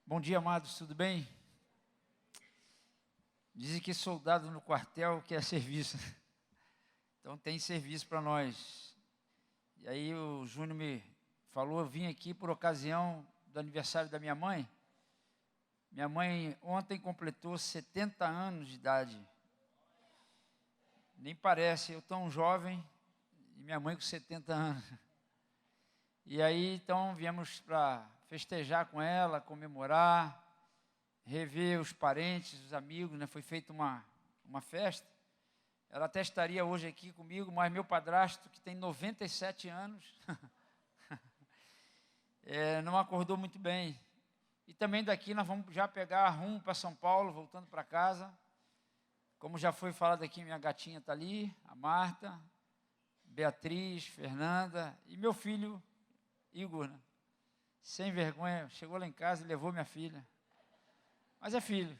Bom dia, amados, tudo bem? Dizem que soldado no quartel quer serviço. Então tem serviço para nós. E aí o Júnior me falou, eu vim aqui por ocasião do aniversário da minha mãe. Minha mãe ontem completou 70 anos de idade. Nem parece, eu tão jovem e minha mãe com 70 anos. E aí então viemos para festejar com ela, comemorar, rever os parentes, os amigos, né? Foi feita uma festa. Ela até estaria hoje aqui comigo, mas meu padrasto, que tem 97 anos, não acordou muito bem. E também daqui nós vamos já pegar rumo para São Paulo, voltando para casa. Como já foi falado aqui, minha gatinha está ali, a Marta, Beatriz, Fernanda e meu filho, Igor, né? Sem vergonha, chegou lá em casa e levou minha filha. Mas é filho.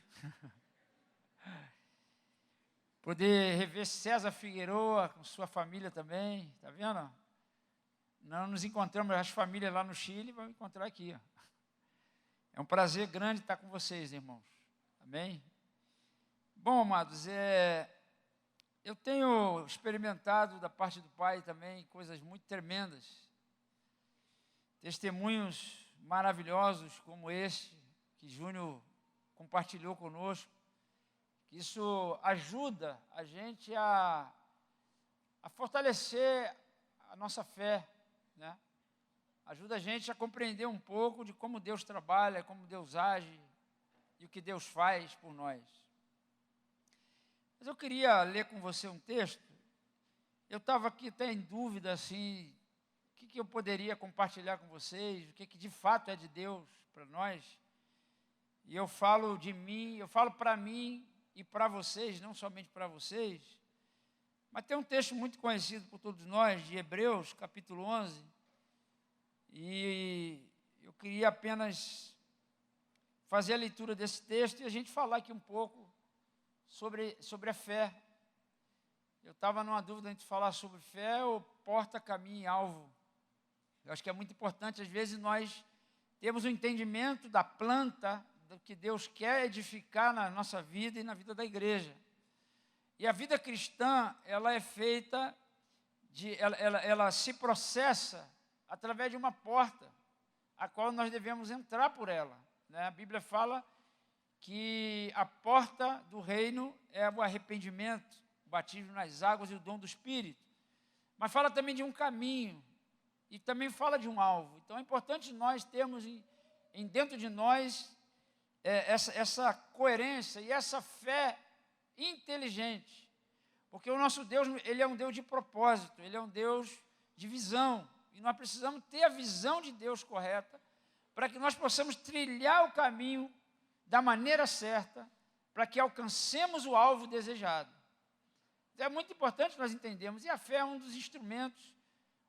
Poder rever César Figueroa com sua família também, tá vendo? Não nos encontramos, as famílias lá no Chile, vamos encontrar aqui. Ó. É um prazer grande estar com vocês, irmãos. Amém? Bom, amados, eu tenho experimentado da parte do Pai também coisas muito tremendas. Testemunhos maravilhosos como este, que Júnior compartilhou conosco. Isso ajuda a gente a fortalecer a nossa fé, né? Ajuda a gente a compreender um pouco de como Deus trabalha, como Deus age e o que Deus faz por nós. Mas eu queria ler com você um texto. Eu estava aqui até em dúvida, assim, o que eu poderia compartilhar com vocês, o que de fato é de Deus para nós. E eu falo de mim, eu falo para mim e para vocês, não somente para vocês, mas tem um texto muito conhecido por todos nós, de Hebreus, capítulo 11, e eu queria apenas fazer a leitura desse texto e a gente falar aqui um pouco sobre a fé. Eu estava numa dúvida entre falar sobre fé ou porta, caminho e alvo. Eu acho que é muito importante, às vezes, nós temos um entendimento da planta, do que Deus quer edificar na nossa vida e na vida da igreja. E a vida cristã, ela é feita, ela se processa através de uma porta, a qual nós devemos entrar por ela, né? A Bíblia fala que a porta do reino é o arrependimento, o batismo nas águas e o dom do Espírito. Mas fala também de um caminho, e também fala de um alvo. Então é importante nós termos dentro de nós essa coerência e essa fé inteligente, porque o nosso Deus, ele é um Deus de propósito, ele é um Deus de visão, e nós precisamos ter a visão de Deus correta, para que nós possamos trilhar o caminho da maneira certa, para que alcancemos o alvo desejado. Então, é muito importante nós entendermos, e a fé é um dos instrumentos,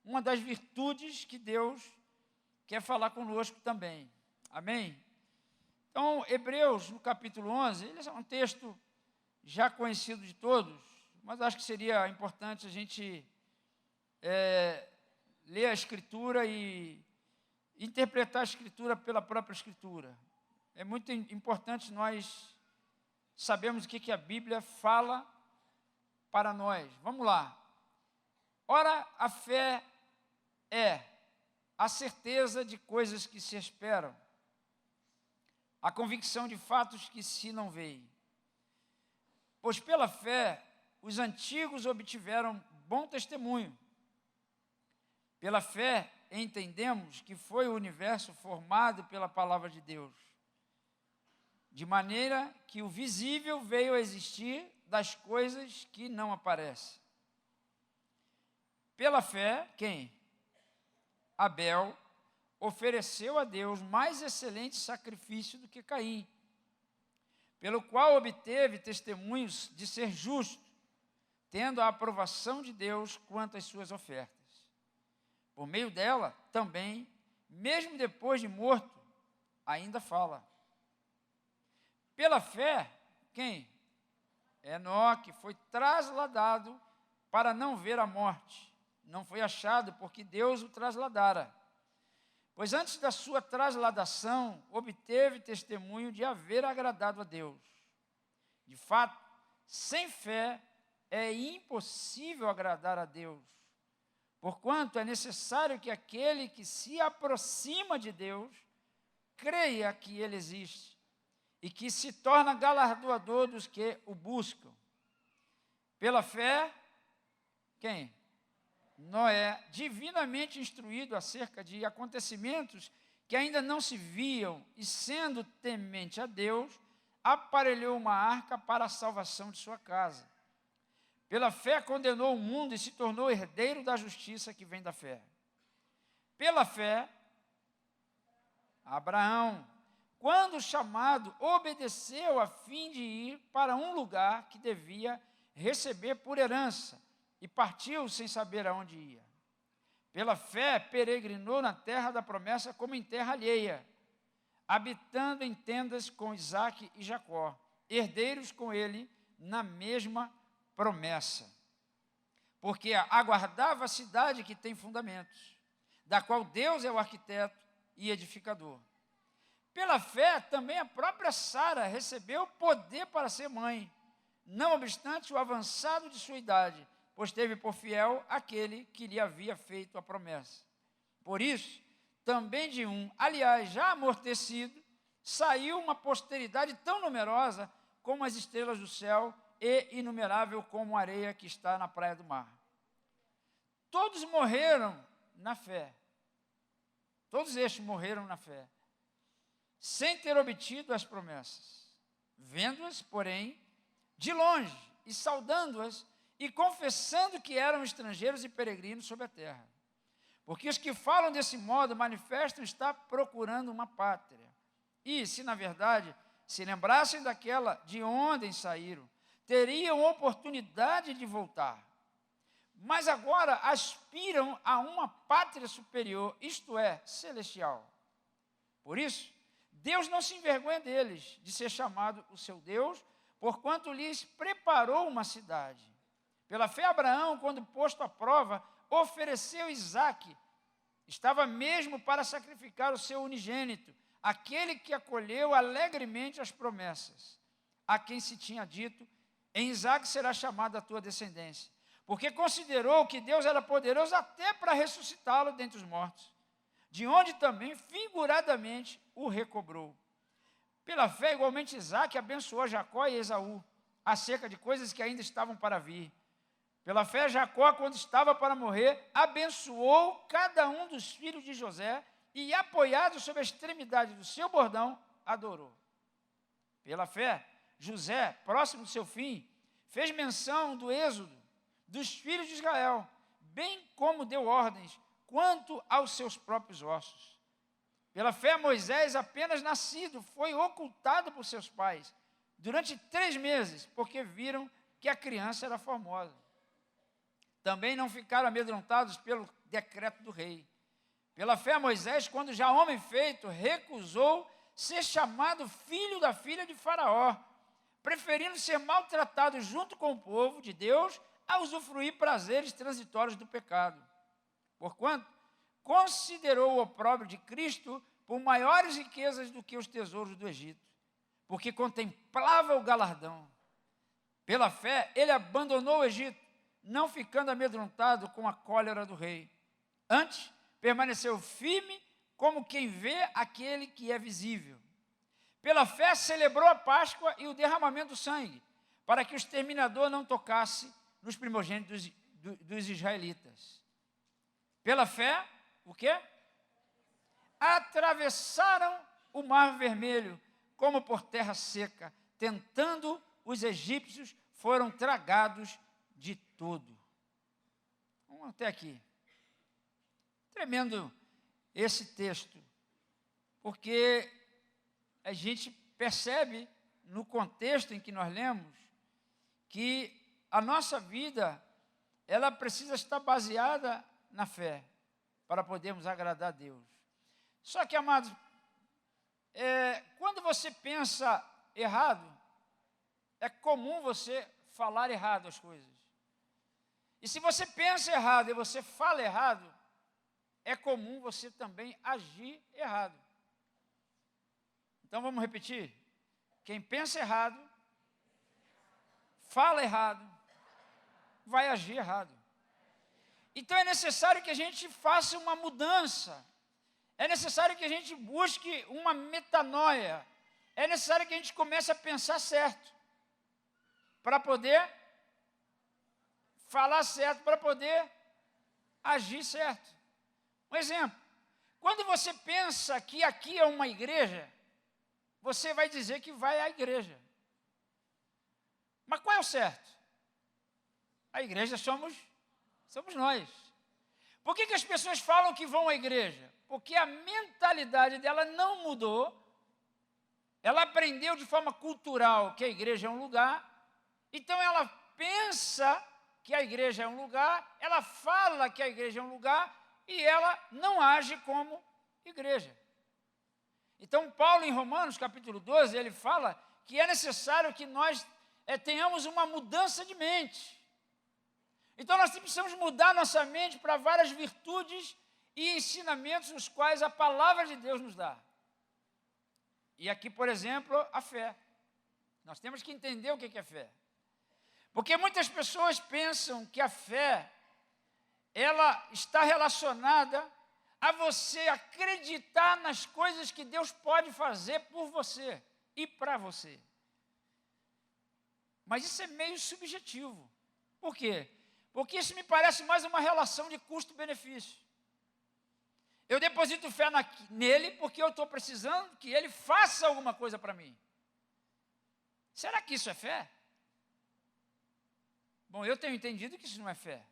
uma das virtudes que Deus quer falar conosco também. Amém? Então, Hebreus, no capítulo 11, ele é um texto já conhecido de todos, mas acho que seria importante a gente ler a Escritura e interpretar a Escritura pela própria Escritura. É muito importante nós sabermos o que a Bíblia fala para nós. Vamos lá. Ora, a fé é a certeza de coisas que se esperam, a convicção de fatos que se não veem. Pois pela fé, os antigos obtiveram bom testemunho. Pela fé, entendemos que foi o universo formado pela palavra de Deus, de maneira que o visível veio a existir das coisas que não aparecem. Pela fé, quem? Abel ofereceu a Deus mais excelente sacrifício do que Caim, pelo qual obteve testemunhos de ser justo, tendo a aprovação de Deus quanto às suas ofertas. Por meio dela, também, mesmo depois de morto, ainda fala. Pela fé, quem? Enoque foi trasladado para não ver a morte. Não foi achado porque Deus o trasladara. pois antes da sua trasladação, obteve testemunho de haver agradado a Deus. De fato, sem fé é impossível agradar a Deus, porquanto é necessário que aquele que se aproxima de Deus creia que Ele existe e que se torna galardoador dos que o buscam. Pela fé, quem? Noé, divinamente instruído acerca de acontecimentos que ainda não se viam, e sendo temente a Deus, aparelhou uma arca para a salvação de sua casa. Pela fé condenou o mundo e se tornou herdeiro da justiça que vem da fé. Pela fé, Abraão, quando chamado, obedeceu a fim de ir para um lugar que devia receber por herança, e partiu sem saber aonde ia. Pela fé, peregrinou na terra da promessa como em terra alheia, habitando em tendas com Isaque e Jacó, herdeiros com ele na mesma promessa. Porque aguardava a cidade que tem fundamentos, da qual Deus é o arquiteto e edificador. Pela fé, também a própria Sara recebeu poder para ser mãe, não obstante o avançado de sua idade, pois teve por fiel aquele que lhe havia feito a promessa. Por isso, também de um, aliás, já amortecido, saiu uma posteridade tão numerosa como as estrelas do céu e inumerável como a areia que está na praia do mar. Todos morreram na fé. Todos estes morreram na fé, sem ter obtido as promessas, vendo-as, porém, de longe, e saudando-as, e confessando que eram estrangeiros e peregrinos sobre a terra. Porque os que falam desse modo manifestam estar procurando uma pátria. E, se na verdade se lembrassem daquela de onde saíram, teriam oportunidade de voltar. Mas agora aspiram a uma pátria superior, isto é, celestial. Por isso, Deus não se envergonha deles, de ser chamado o seu Deus, porquanto lhes preparou uma cidade. Pela fé, Abraão, quando posto à prova, ofereceu Isaque. Estava mesmo para sacrificar o seu unigênito, aquele que acolheu alegremente as promessas, a quem se tinha dito, em Isaque será chamada a tua descendência, porque considerou que Deus era poderoso até para ressuscitá-lo dentre os mortos, de onde também figuradamente o recobrou. Pela fé, igualmente, Isaque abençoou Jacó e Esaú, acerca de coisas que ainda estavam para vir. Pela fé, Jacó, quando estava para morrer, abençoou cada um dos filhos de José e, apoiado sobre a extremidade do seu bordão, adorou. Pela fé, José, próximo do seu fim, fez menção do êxodo dos filhos de Israel, bem como deu ordens quanto aos seus próprios ossos. Pela fé, Moisés, apenas nascido, foi ocultado por seus pais durante 3 meses, porque viram que a criança era formosa. Também não ficaram amedrontados pelo decreto do rei. Pela fé, Moisés, quando já homem feito, recusou ser chamado filho da filha de Faraó, preferindo ser maltratado junto com o povo de Deus a usufruir prazeres transitórios do pecado. Porquanto considerou o opróbrio de Cristo por maiores riquezas do que os tesouros do Egito, porque contemplava o galardão. Pela fé, ele abandonou o Egito, não ficando amedrontado com a cólera do rei. Antes, permaneceu firme como quem vê aquele que é visível. Pela fé, celebrou a Páscoa e o derramamento do sangue, para que o exterminador não tocasse nos primogênitos dos israelitas. Pela fé, o quê? Atravessaram o mar vermelho, como por terra seca, tentando os egípcios, foram tragados de tudo. Vamos até aqui. Tremendo esse texto, porque a gente percebe no contexto em que nós lemos que a nossa vida, ela precisa estar baseada na fé, para podermos agradar a Deus. Só que, amados, quando você pensa errado, é comum você falar errado as coisas. E se você pensa errado e você fala errado, é comum você também agir errado. Então vamos repetir? Quem pensa errado, fala errado, vai agir errado. Então é necessário que a gente faça uma mudança. É necessário que a gente busque uma metanoia. É necessário que a gente comece a pensar certo. Para poder falar certo, para poder agir certo. Um exemplo. Quando você pensa que aqui é uma igreja, você vai dizer que vai à igreja. Mas qual é o certo? A igreja somos nós. Por que as pessoas falam que vão à igreja? Porque a mentalidade dela não mudou. Ela aprendeu de forma cultural que a igreja é um lugar. Então ela pensa que a igreja é um lugar, ela fala que a igreja é um lugar e ela não age como igreja. Então Paulo em Romanos capítulo 12, ele fala que é necessário que nós tenhamos uma mudança de mente. Então nós precisamos mudar nossa mente para várias virtudes e ensinamentos os quais a palavra de Deus nos dá. E aqui, por exemplo, a fé. Nós temos que entender o que é fé. Porque muitas pessoas pensam que a fé, ela está relacionada a você acreditar nas coisas que Deus pode fazer por você e para você. Mas isso é meio subjetivo. Por quê? Porque isso me parece mais uma relação de custo-benefício. Eu deposito fé nele porque eu estou precisando que ele faça alguma coisa para mim. Será que isso é fé? Bom, eu tenho entendido que isso não é fé.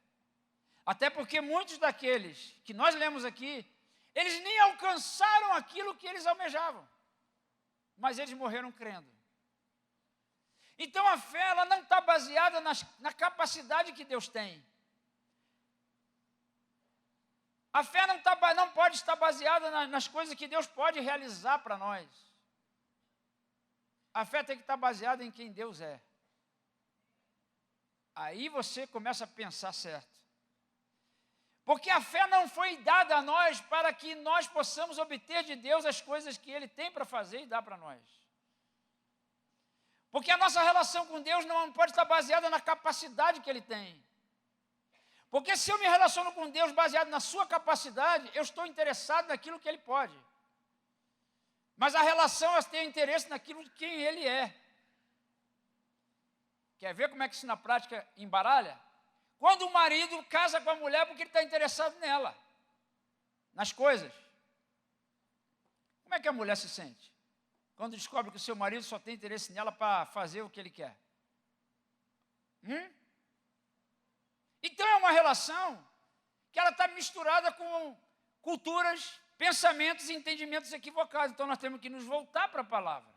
Até porque muitos daqueles que nós lemos aqui, eles nem alcançaram aquilo que eles almejavam. Mas eles morreram crendo. Então a fé, ela não está baseada na capacidade que Deus tem. A fé não pode estar baseada nas coisas que Deus pode realizar para nós. A fé tem que estar baseada em quem Deus é. Aí você começa a pensar certo. Porque a fé não foi dada a nós para que nós possamos obter de Deus as coisas que Ele tem para fazer e dar para nós. Porque a nossa relação com Deus não pode estar baseada na capacidade que Ele tem. Porque se eu me relaciono com Deus baseado na sua capacidade, eu estou interessado naquilo que Ele pode. Mas a relação, eu tenho interesse naquilo de quem Ele é. Quer ver como é que isso na prática embaralha? Quando o marido casa com a mulher porque ele está interessado nela, nas coisas. Como é que a mulher se sente? Quando descobre que o seu marido só tem interesse nela para fazer o que ele quer. Então é uma relação que ela está misturada com culturas, pensamentos e entendimentos equivocados. Então nós temos que nos voltar para a palavra.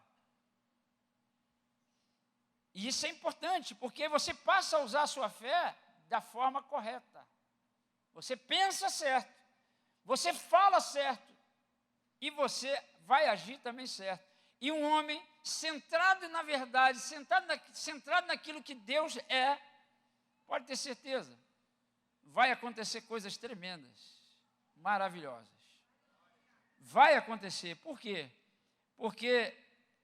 E isso é importante, porque você passa a usar a sua fé da forma correta. Você pensa certo, você fala certo e você vai agir também certo. E um homem centrado na verdade, centrado naquilo que Deus é, pode ter certeza, vai acontecer coisas tremendas, maravilhosas. Vai acontecer. Por quê? Porque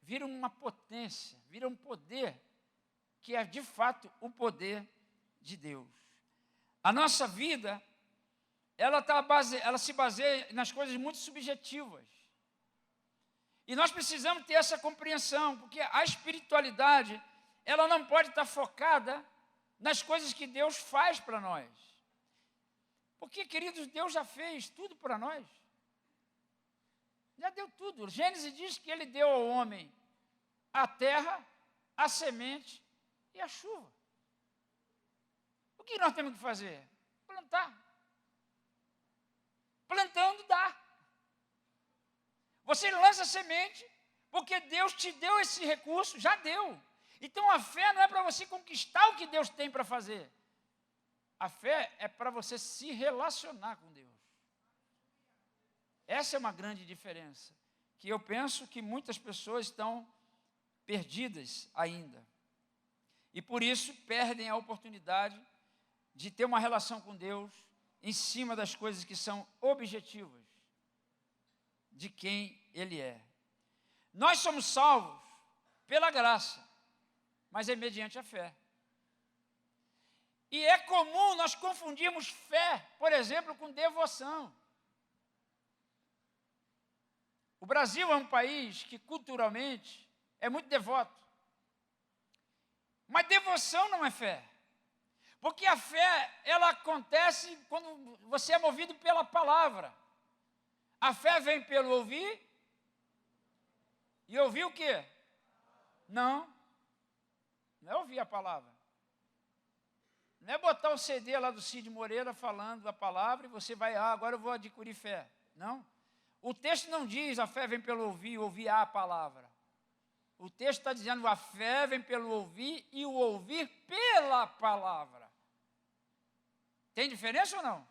vira uma potência, vira um poder que é de fato o poder de Deus. A nossa vida, ela se baseia nas coisas muito subjetivas. E nós precisamos ter essa compreensão, porque a espiritualidade, ela não pode estar focada nas coisas que Deus faz para nós. Porque, queridos, Deus já fez tudo para nós. Já deu tudo. Gênesis diz que Ele deu ao homem a terra, a semente e a chuva. O que nós temos que fazer? Plantar. Plantando dá. Você lança semente, porque Deus te deu esse recurso, já deu. Então a fé não é para você conquistar o que Deus tem para fazer. A fé é para você se relacionar com Deus. Essa é uma grande diferença, que eu penso que muitas pessoas estão perdidas ainda. E por isso perdem a oportunidade de ter uma relação com Deus, em cima das coisas que são objetivas de quem Ele é. Nós somos salvos pela graça, mas é mediante a fé. E é comum nós confundirmos fé, por exemplo, com devoção. O Brasil é um país que culturalmente é muito devoto. Mas devoção não é fé. Porque a fé, ela acontece quando você é movido pela palavra. A fé vem pelo ouvir. E ouvir o quê? Não é ouvir a palavra. Não é botar o CD lá do Cid Moreira falando a palavra e você vai, agora eu vou adquirir fé. Não. O texto não diz a fé vem pelo ouvir a palavra. O texto está dizendo a fé vem pelo ouvir e o ouvir pela palavra. Tem diferença ou não?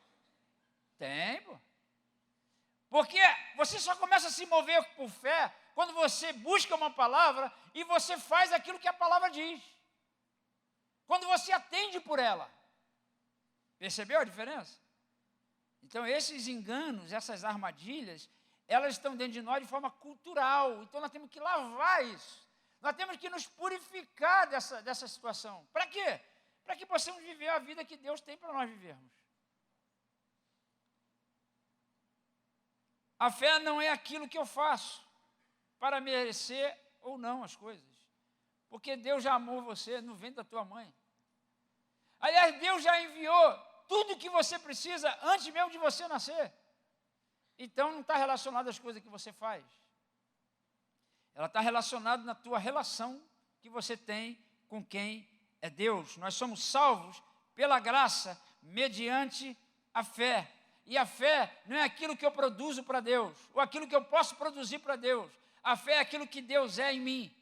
Tem, pô. Porque você só começa a se mover por fé quando você busca uma palavra e você faz aquilo que a palavra diz. Quando você atende por ela. Percebeu a diferença? Então, esses enganos, essas armadilhas, elas estão dentro de nós de forma cultural. Então, nós temos que lavar isso. Nós temos que nos purificar dessa situação. Para quê? Para que possamos viver a vida que Deus tem para nós vivermos. A fé não é aquilo que eu faço para merecer ou não as coisas. Porque Deus já amou você no ventre da tua mãe. Aliás, Deus já enviou tudo o que você precisa antes mesmo de você nascer. Então, não está relacionado às coisas que você faz. Ela está relacionada na tua relação que você tem com quem é Deus. Nós somos salvos pela graça, mediante a fé. E a fé não é aquilo que eu produzo para Deus, ou aquilo que eu posso produzir para Deus. A fé é aquilo que Deus é em mim.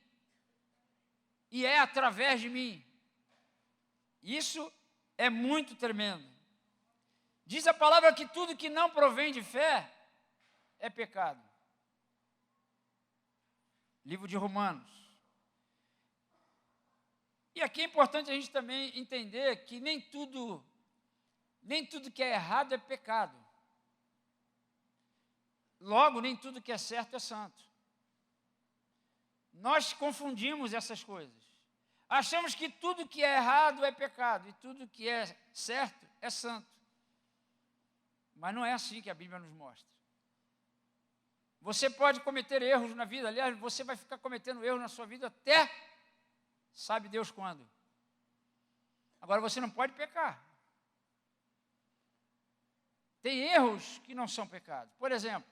E é através de mim. Isso é muito tremendo. Diz a palavra que tudo que não provém de fé é pecado. Livro de Romanos. E aqui é importante a gente também entender que nem tudo que é errado é pecado. Logo, nem tudo que é certo é santo. Nós confundimos essas coisas. Achamos que tudo que é errado é pecado e tudo que é certo é santo. Mas não é assim que a Bíblia nos mostra. Você pode cometer erros na vida, aliás, você vai ficar cometendo erros na sua vida até sabe Deus quando. Agora você não pode pecar. Tem erros que não são pecados. Por exemplo,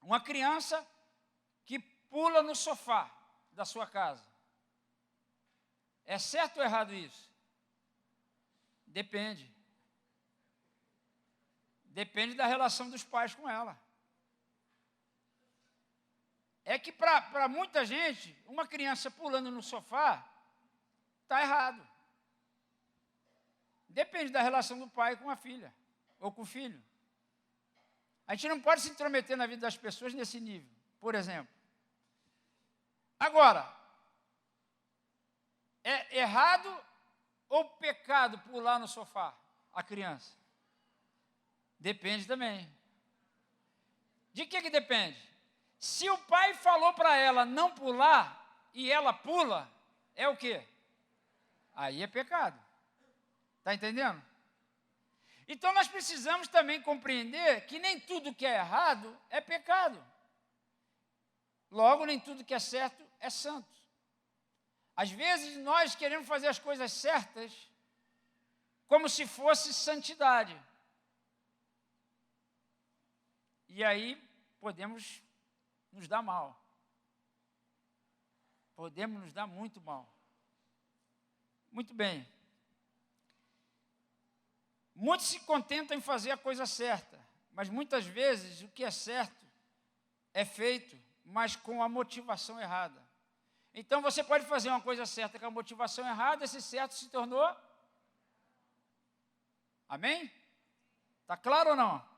uma criança que pula no sofá da sua casa. É certo ou errado isso? Depende. Depende da relação dos pais com ela. É que para muita gente, uma criança pulando no sofá está errado. Depende da relação do pai com a filha, ou com o filho. A gente não pode se intrometer na vida das pessoas nesse nível, por exemplo. Agora, é errado ou pecado pular no sofá, a criança? Depende também. De que depende? Se o pai falou para ela não pular e ela pula, é o quê? Aí é pecado. Está entendendo? Então nós precisamos também compreender que nem tudo que é errado é pecado. Logo, nem tudo que é certo é santo. Às vezes nós queremos fazer as coisas certas como se fosse santidade. E aí podemos nos dar mal. Podemos nos dar muito mal. Muito bem. Muitos se contentam em fazer a coisa certa, mas muitas vezes o que é certo é feito, mas com a motivação errada. Então você pode fazer uma coisa certa com a motivação errada, esse certo se tornou. Amém? Está claro ou não?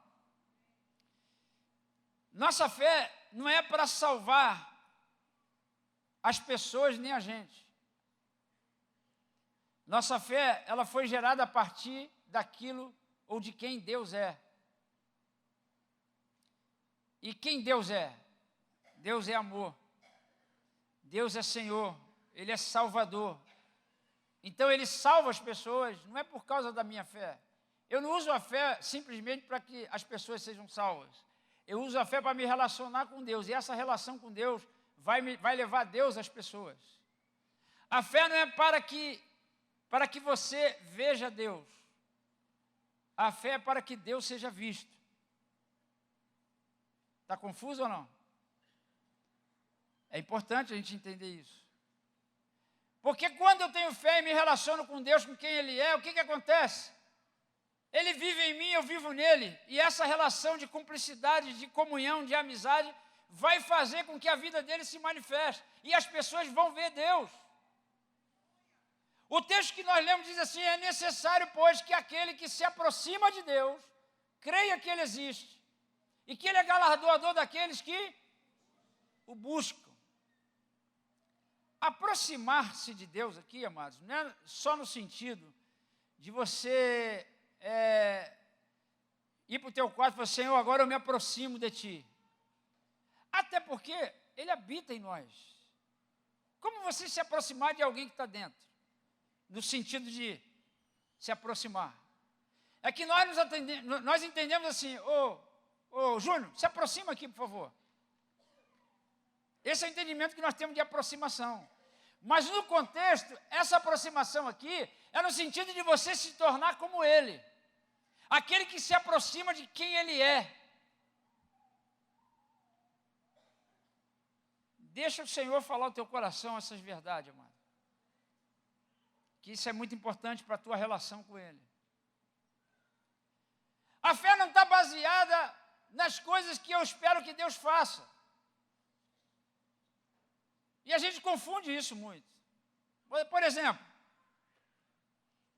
Nossa fé não é para salvar as pessoas nem a gente. Nossa fé, ela foi gerada a partir daquilo ou de quem Deus é. E quem Deus é? Deus é amor. Deus é Senhor. Ele é Salvador. Então Ele salva as pessoas, não é por causa da minha fé. Eu não uso a fé simplesmente para que as pessoas sejam salvas. Eu uso a fé para me relacionar com Deus. E essa relação com Deus vai levar Deus às pessoas. A fé não é para que você veja Deus. A fé é para que Deus seja visto. Está confuso ou não? É importante a gente entender isso. Porque quando eu tenho fé e me relaciono com Deus, com quem Ele é, o que acontece? Ele vive em mim, eu vivo nele. E essa relação de cumplicidade, de comunhão, de amizade, vai fazer com que a vida dele se manifeste. E as pessoas vão ver Deus. O texto que nós lemos diz assim: é necessário, pois, que aquele que se aproxima de Deus, creia que Ele existe. E que Ele é galardoador daqueles que o buscam. Aproximar-se de Deus aqui, amados, não é só no sentido de você ir para o teu quarto e falar: Senhor, agora eu me aproximo de Ti. Até porque Ele habita em nós. Como você se aproximar de alguém que está dentro? No sentido de se aproximar. É que nós entendemos assim: ô Júnior, se aproxima aqui, por favor. Esse é o entendimento que nós temos de aproximação. Mas no contexto, essa aproximação aqui é no sentido de você se tornar como Ele. Aquele que se aproxima de quem Ele é. Deixa o Senhor falar ao teu coração essas verdades, amado. Que isso é muito importante para a tua relação com Ele. A fé não está baseada nas coisas que eu espero que Deus faça. E a gente confunde isso muito. Por exemplo,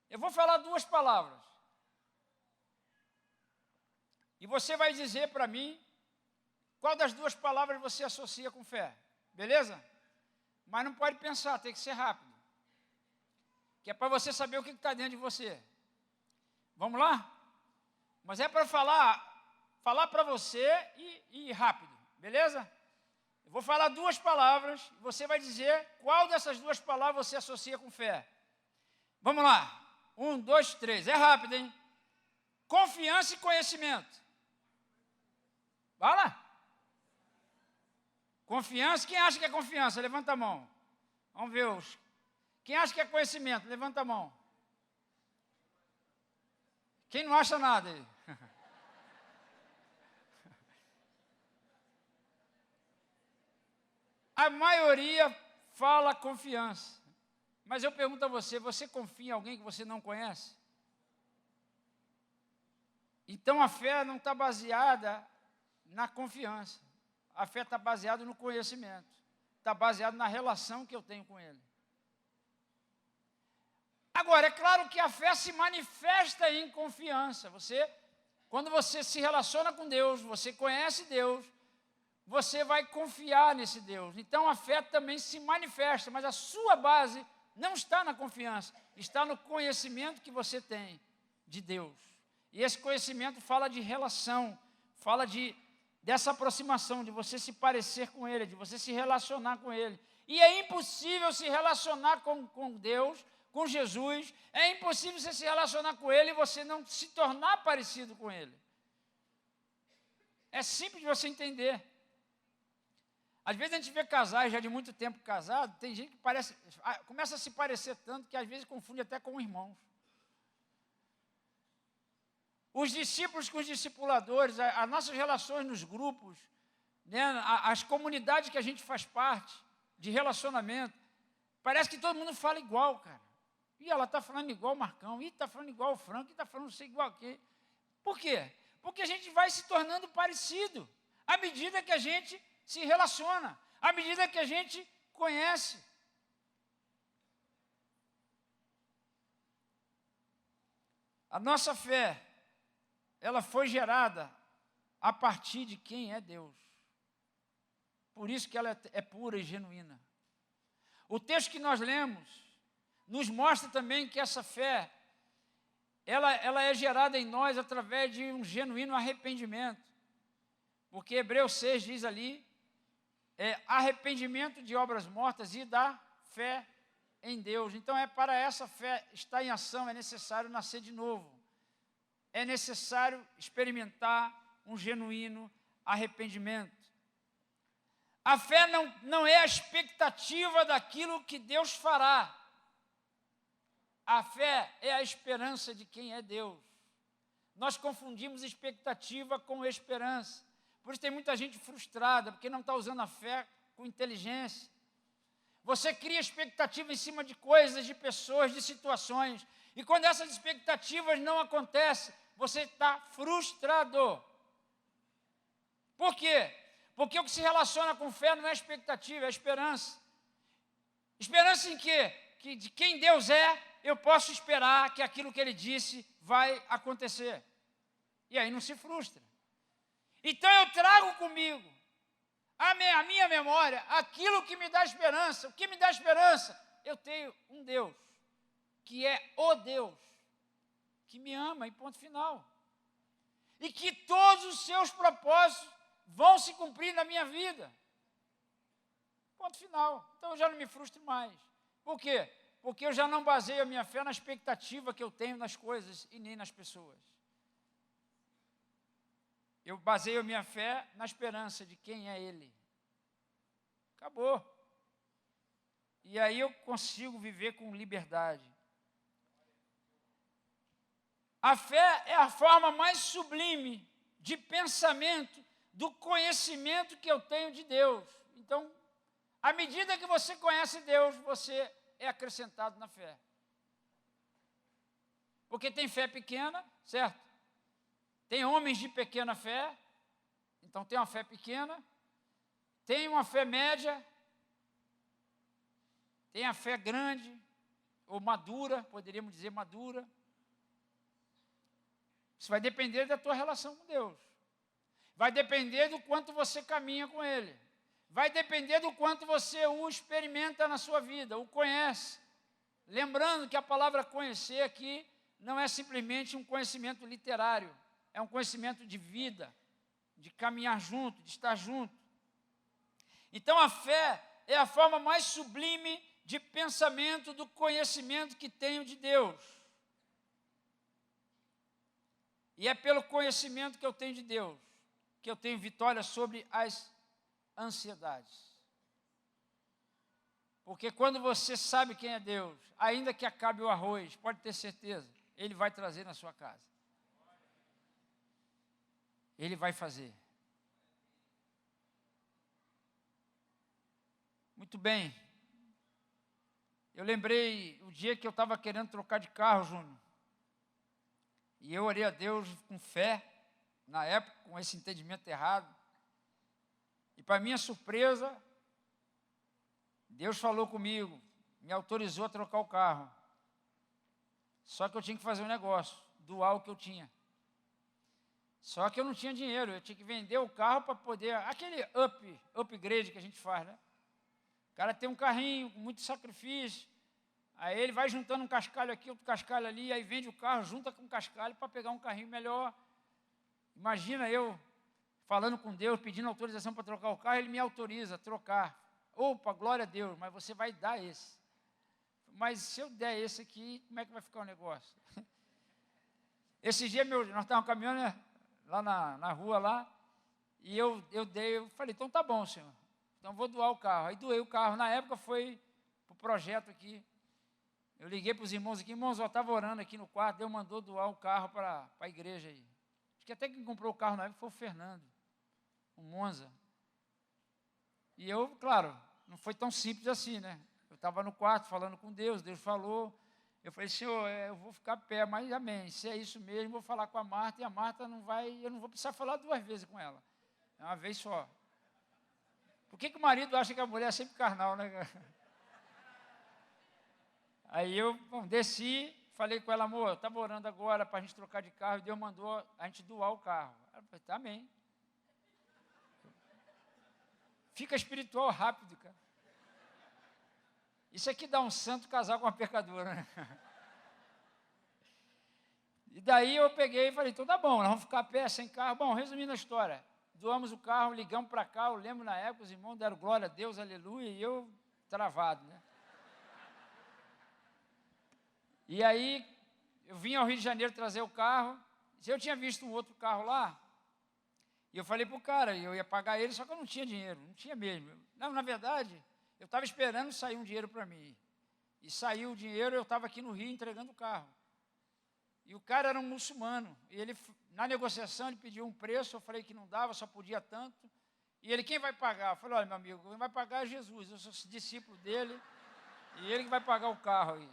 eu vou falar duas palavras. E você vai dizer para mim qual das duas palavras você associa com fé. Beleza? Mas não pode pensar, tem que ser rápido. Que é para você saber o que está dentro de você. Vamos lá? Mas é para falar para você e rápido. Beleza? Eu vou falar duas palavras, e você vai dizer qual dessas duas palavras você associa com fé. Vamos lá. 1, 2, 3. É rápido, hein? Confiança e conhecimento. Vai lá. Confiança. Quem acha que é confiança? Levanta a mão. Vamos ver os. Quem acha que é conhecimento? Levanta a mão. Quem não acha nada aí? A maioria fala confiança. Mas eu pergunto a você: você confia em alguém que você não conhece? Então a fé não está baseada na confiança. A fé está baseada no conhecimento. Está baseada na relação que eu tenho com Ele. Agora, é claro que a fé se manifesta em confiança. Quando você se relaciona com Deus, você conhece Deus, você vai confiar nesse Deus. Então a fé também se manifesta, mas a sua base não está na confiança, está no conhecimento que você tem de Deus. E esse conhecimento fala de relação, fala dessa aproximação, de você se parecer com Ele, de você se relacionar com Ele. E é impossível se relacionar com Deus, com Jesus, é impossível você se relacionar com Ele e você não se tornar parecido com Ele. É simples de você entender. Às vezes a gente vê casais já de muito tempo casados, tem gente que começa a se parecer tanto que às vezes confunde até com irmãos. Os discípulos com os discipuladores, as nossas relações nos grupos, né, as comunidades que a gente faz parte, de relacionamento, parece que todo mundo fala igual, cara. E ela está falando igual o Marcão, e está falando igual o Franco, e está falando sei igual quem. Por quê? Porque a gente vai se tornando parecido, à medida que a gente se relaciona, à medida que a gente conhece. A nossa fé, ela foi gerada a partir de quem é Deus. Por isso que ela é pura e genuína. O texto que nós lemos nos mostra também que essa fé, ela é gerada em nós através de um genuíno arrependimento. Porque Hebreus 6 diz ali, arrependimento de obras mortas e da fé em Deus. Então, para essa fé estar em ação, é necessário nascer de novo. É necessário experimentar um genuíno arrependimento. A fé não é a expectativa daquilo que Deus fará. A fé é a esperança de quem é Deus. Nós confundimos expectativa com esperança. Por isso tem muita gente frustrada, porque não está usando a fé com inteligência. Você cria expectativa em cima de coisas, de pessoas, de situações. E quando essas expectativas não acontecem, você está frustrado. Por quê? Porque o que se relaciona com fé não é expectativa, é esperança. Esperança em quê? Que de quem Deus é, eu posso esperar que aquilo que Ele disse vai acontecer. E aí não se frustra. Então eu trago comigo a minha memória, aquilo que me dá esperança. O que me dá esperança? Eu tenho um Deus, que é o Deus, que me ama e ponto final. E que todos os seus propósitos vão se cumprir na minha vida. Ponto final. Então eu já não me frustro mais. Por quê? Porque eu já não baseio a minha fé na expectativa que eu tenho nas coisas e nem nas pessoas. Eu baseio a minha fé na esperança de quem é Ele. Acabou. E aí eu consigo viver com liberdade. A fé é a forma mais sublime de pensamento, do conhecimento que eu tenho de Deus. Então, à medida que você conhece Deus, você é acrescentado na fé. Porque tem fé pequena, certo? Tem homens de pequena fé, então tem uma fé pequena. Tem uma fé média, tem a fé grande, ou madura, poderíamos dizer madura. Isso vai depender da tua relação com Deus. Vai depender do quanto você caminha com Ele. Vai depender do quanto você o experimenta na sua vida, o conhece. Lembrando que a palavra conhecer aqui não é simplesmente um conhecimento literário. É um conhecimento de vida, de caminhar junto, de estar junto. Então a fé é a forma mais sublime de pensamento do conhecimento que tenho de Deus. E é pelo conhecimento que eu tenho de Deus que eu tenho vitória sobre as ansiedades. Porque quando você sabe quem é Deus, ainda que acabe o arroz, pode ter certeza, Ele vai trazer na sua casa. Ele vai fazer. Muito bem. Eu lembrei o dia que eu estava querendo trocar de carro, Júnior. E eu orei a Deus com fé, na época, com esse entendimento errado. E para minha surpresa, Deus falou comigo, me autorizou a trocar o carro. Só que eu tinha que fazer um negócio, doar o que eu tinha. Só que eu não tinha dinheiro, eu tinha que vender o carro para poder, aquele upgrade que a gente faz, né? O cara tem um carrinho com muito sacrifício, aí ele vai juntando um cascalho aqui, outro cascalho ali, aí vende o carro, junta com um cascalho para pegar um carrinho melhor. Imagina eu falando com Deus, pedindo autorização para trocar o carro, Ele me autoriza a trocar. Opa, glória a Deus, mas você vai dar esse. Mas se eu der esse aqui, como é que vai ficar o negócio? Esse dia nós estávamos caminhando, né, lá na rua lá, e eu falei, então tá bom, Senhor, então vou doar o carro. Aí doei o carro, na época foi para o projeto aqui. Eu liguei para os irmãos aqui, irmãos, eu estava orando aqui no quarto, Deus mandou doar o carro para a igreja aí. Acho que até quem comprou o carro na época foi o Fernando, o Monza. E eu, claro, não foi tão simples assim, né? Eu estava no quarto falando com Deus, Deus falou. Eu falei, Senhor, eu vou ficar pé, mas amém. Se é isso mesmo, vou falar com a Marta, e a Marta não vai, eu não vou precisar falar 2 vezes com ela. É uma vez só. Por que o marido acha que a mulher é sempre carnal, né? Aí eu desci, falei com ela, amor, eu estava orando agora para a gente trocar de carro, e Deus mandou a gente doar o carro. Ela falou, tá, amém. Fica espiritual rápido, cara. Isso aqui dá um santo casar com uma pecadora, né? E daí eu peguei e falei, então tá bom, nós vamos ficar a pé, sem carro. Bom, resumindo a história, doamos o carro, ligamos para cá, eu lembro na época, os irmãos deram glória a Deus, aleluia, e eu travado, né? E aí, eu vim ao Rio de Janeiro trazer o carro, eu tinha visto um outro carro lá, e eu falei para o cara, eu ia pagar ele, só que eu não tinha dinheiro, não tinha mesmo. Não, na verdade, eu estava esperando sair um dinheiro para mim. E saiu o dinheiro, eu estava aqui no Rio entregando o carro. E o cara era um muçulmano. E ele, na negociação, ele pediu um preço, eu falei que não dava, só podia tanto. E ele, quem vai pagar? Eu falei, olha, meu amigo, quem vai pagar é Jesus, eu sou discípulo dele, e ele que vai pagar o carro aí.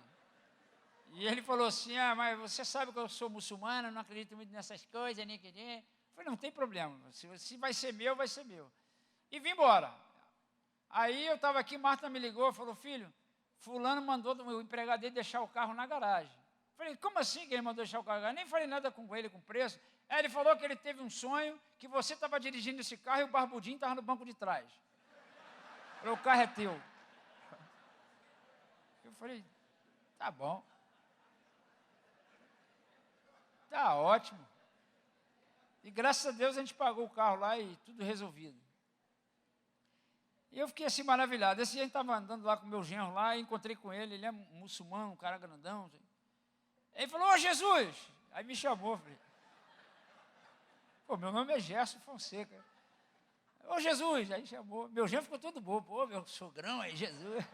E ele falou assim, mas você sabe que eu sou muçulmano, não acredito muito nessas coisas, nem que nem. Eu falei, não tem problema, se vai ser meu, vai ser meu. E vim embora. Aí eu estava aqui, Marta me ligou, falou, filho, fulano mandou o empregado dele deixar o carro na garagem. Eu falei, como assim que ele mandou deixar o carro na garagem? Nem falei nada com ele, com preço. Aí ele falou que ele teve um sonho, que você estava dirigindo esse carro e o barbudinho estava no banco de trás. Eu falei, o carro é teu. Eu falei, tá bom. Tá ótimo. E graças a Deus a gente pagou o carro lá e tudo resolvido. E eu fiquei assim maravilhado. Esse dia a gente estava andando lá com o meu genro lá e encontrei com ele. Ele é muçulmano, um cara grandão. Ele falou, ô Jesus! Aí me chamou. Falei, pô, meu nome é Gerson Fonseca. Ô Jesus! Aí chamou. Meu genro ficou todo bobo. Pô, meu sogrão aí, Jesus.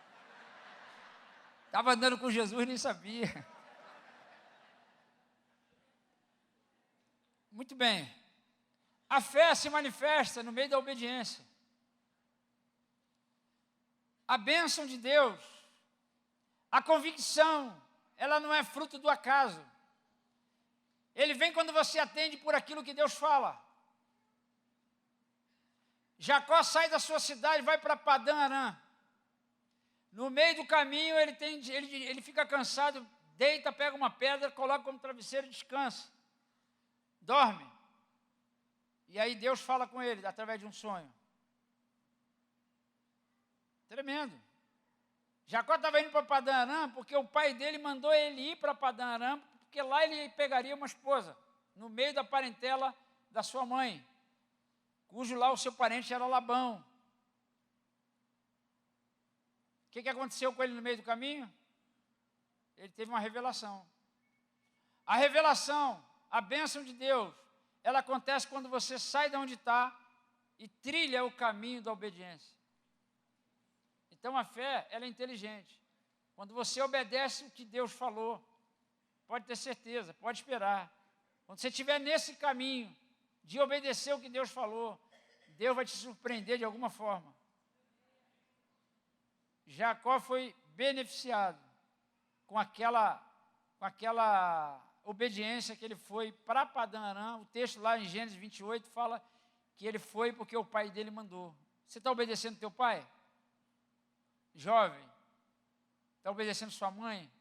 Estava andando com Jesus e nem sabia. Muito bem. A fé se manifesta no meio da obediência. A bênção de Deus, a convicção, ela não é fruto do acaso. Ele vem quando você atende por aquilo que Deus fala. Jacó sai da sua cidade e vai para Padã Arã. No meio do caminho ele fica cansado, deita, pega uma pedra, coloca como travesseiro e descansa. Dorme. E aí Deus fala com ele através de um sonho. Tremendo. Jacó estava indo para Padã Arã porque o pai dele mandou ele ir para Padã Arã, porque lá ele pegaria uma esposa, no meio da parentela da sua mãe, cujo lá o seu parente era Labão. O que aconteceu com ele no meio do caminho? Ele teve uma revelação. A revelação, a bênção de Deus, ela acontece quando você sai de onde está e trilha o caminho da obediência. Então a fé, ela é inteligente. Quando você obedece o que Deus falou, pode ter certeza, pode esperar. Quando você estiver nesse caminho de obedecer o que Deus falou, Deus vai te surpreender de alguma forma. Jacó foi beneficiado com aquela obediência que ele foi para Padã Arã. O texto lá em Gênesis 28 fala que ele foi porque o pai dele mandou. Você está obedecendo teu pai? Jovem, está obedecendo sua mãe?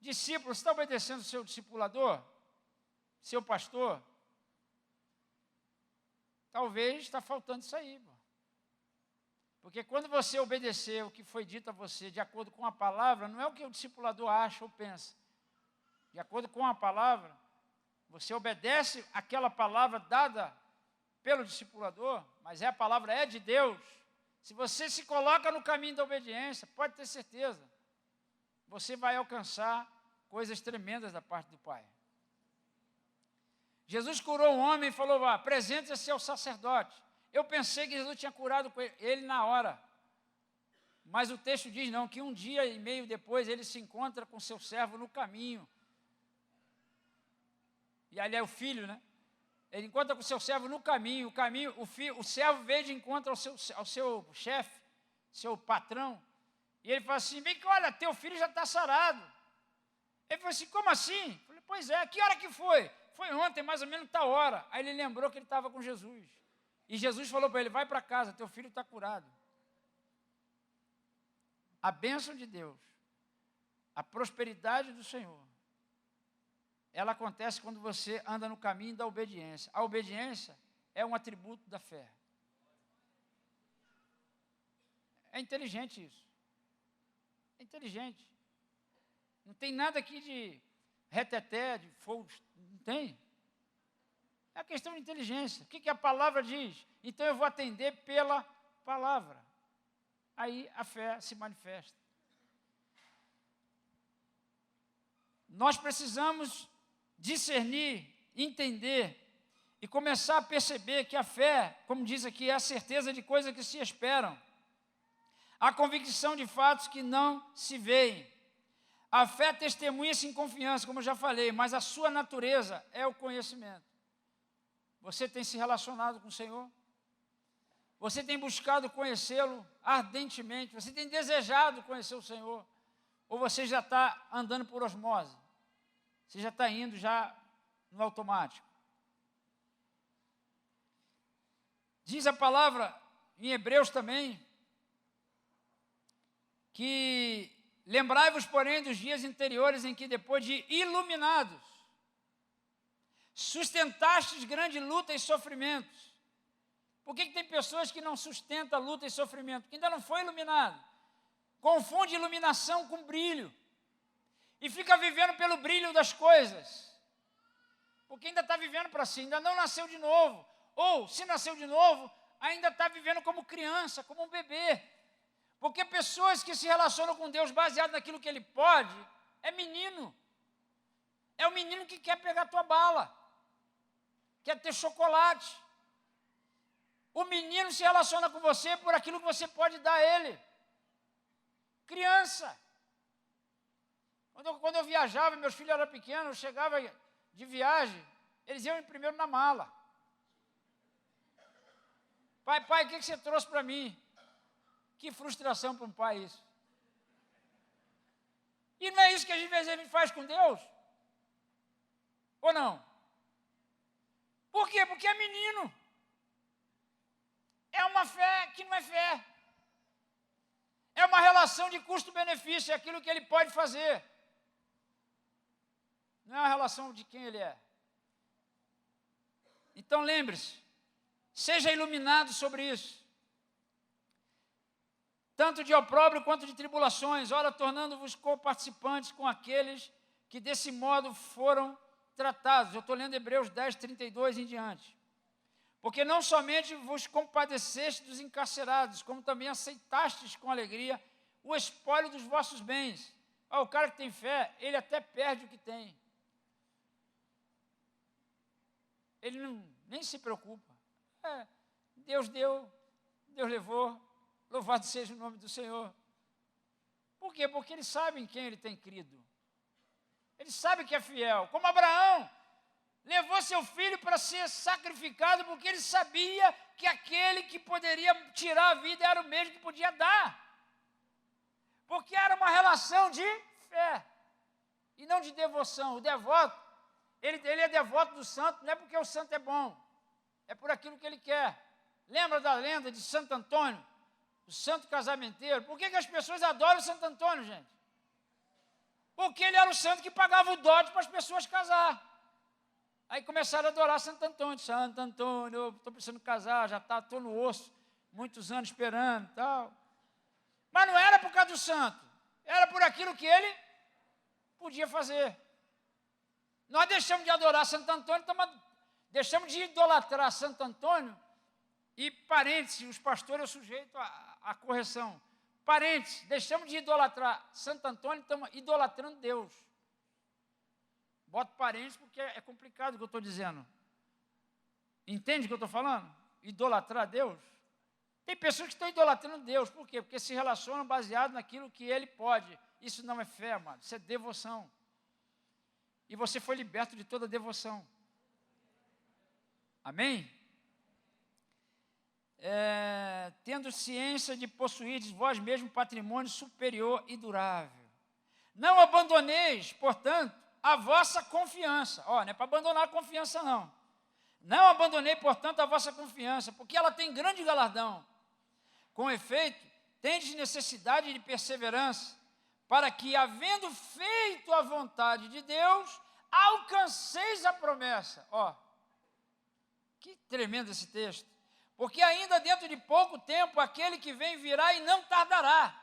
Discípulo, você está obedecendo seu discipulador? Seu pastor? Talvez está faltando isso aí. Porque quando você obedecer o que foi dito a você de acordo com a palavra, não é o que o discipulador acha ou pensa. De acordo com a palavra, você obedece aquela palavra dada pelo discipulador, mas a palavra é de Deus. Se você se coloca no caminho da obediência, pode ter certeza, você vai alcançar coisas tremendas da parte do Pai. Jesus curou um homem e falou, apresente-se ao sacerdote. Eu pensei que Jesus tinha curado ele na hora. Mas o texto diz não, que um dia e meio depois ele se encontra com seu servo no caminho. E ali é o filho, né? Ele encontra com seu servo no caminho. O servo veio de encontro ao seu chefe, seu patrão. E ele fala assim, vem cá, olha, teu filho já está sarado. Ele falou assim, como assim? Eu falei, pois é, que hora que foi? Foi ontem, mais ou menos tal hora. Aí ele lembrou que ele estava com Jesus. E Jesus falou para ele, vai para casa, teu filho está curado. A bênção de Deus, a prosperidade do Senhor, ela acontece quando você anda no caminho da obediência. A obediência é um atributo da fé. É inteligente isso. É inteligente. Não tem nada aqui de reteté, de fogo, não tem. É a questão de inteligência. O que a palavra diz? Então eu vou atender pela palavra. Aí a fé se manifesta. Nós precisamos discernir, entender e começar a perceber que a fé, como diz aqui, é a certeza de coisas que se esperam, a convicção de fatos que não se veem. A fé testemunha-se em confiança, como eu já falei, mas a sua natureza é o conhecimento. Você tem se relacionado com o Senhor? Você tem buscado conhecê-lo ardentemente? Você tem desejado conhecer o Senhor? Ou você já está andando por osmose? Você já está indo já no automático? Diz a palavra em Hebreus também, que lembrai-vos, porém, dos dias anteriores em que, depois de iluminados, sustentastes grande luta e sofrimentos. Por que tem pessoas que não sustentam luta e sofrimento? Porque ainda não foi iluminado. Confunde iluminação com brilho. E fica vivendo pelo brilho das coisas. Porque ainda está vivendo para si, ainda não nasceu de novo. Ou, se nasceu de novo, ainda está vivendo como criança, como um bebê. Porque pessoas que se relacionam com Deus baseado naquilo que Ele pode, é menino. É o menino que quer pegar tua bala. Quer ter chocolate. O menino se relaciona com você por aquilo que você pode dar a ele. Criança. Quando eu viajava, meus filhos eram pequenos, eu chegava de viagem, eles iam primeiro na mala. Pai, o que você trouxe para mim? Que frustração para um pai isso. E não é isso que às vezes a gente faz com Deus? Ou não? Por quê? Porque é menino. É uma fé que não é fé. É uma relação de custo-benefício, é aquilo que ele pode fazer. Não é uma relação de quem ele é. Então lembre-se, seja iluminado sobre isso. Tanto de opróbrio quanto de tribulações, ora tornando-vos coparticipantes com aqueles que desse modo foram tratados. Eu estou lendo Hebreus 10, 32 em diante. Porque não somente vos compadeceste dos encarcerados, como também aceitastes com alegria o espólio dos vossos bens. O cara que tem fé, ele até perde o que tem. Ele nem se preocupa. Deus deu, Deus levou, louvado seja o nome do Senhor. Por quê? Porque ele sabe em quem ele tem crido. Ele sabe que é fiel. Como Abraão levou seu filho para ser sacrificado, porque ele sabia que aquele que poderia tirar a vida era o mesmo que podia dar. Porque era uma relação de fé e não de devoção. O devoto, ele é devoto do santo, não é porque o santo é bom, é por aquilo que ele quer. Lembra da lenda de Santo Antônio, o santo casamenteiro? Por que as pessoas adoram Santo Antônio, gente? Porque ele era o santo que pagava o dote para as pessoas casar. Aí começaram a adorar Santo Antônio. Santo Antônio, eu estou precisando casar, já estou no osso, muitos anos esperando e tal. Mas não era por causa do santo, era por aquilo que ele podia fazer. Nós deixamos de adorar Santo Antônio, deixamos de idolatrar Santo Antônio, e parênteses, os pastores eu sujeito à correção. Parênteses, deixamos de idolatrar Santo Antônio, estamos idolatrando Deus. Boto parênteses porque é complicado o que eu estou dizendo. Entende o que eu estou falando? Idolatrar Deus. Tem pessoas que estão idolatrando Deus. Por quê? Porque se relacionam baseado naquilo que Ele pode. Isso não é fé, amado. Isso é devoção. E você foi liberto de toda devoção. Amém? Tendo ciência de possuir vós mesmo patrimônio superior e durável. Não abandoneis, portanto, a vossa confiança. Não é para abandonar a confiança, não. Não abandonei, portanto, a vossa confiança, porque ela tem grande galardão. Com efeito, tendes necessidade de perseverança, para que, havendo feito a vontade de Deus, alcanceis a promessa. Que tremendo esse texto. Porque ainda dentro de pouco tempo, aquele que vem virá e não tardará.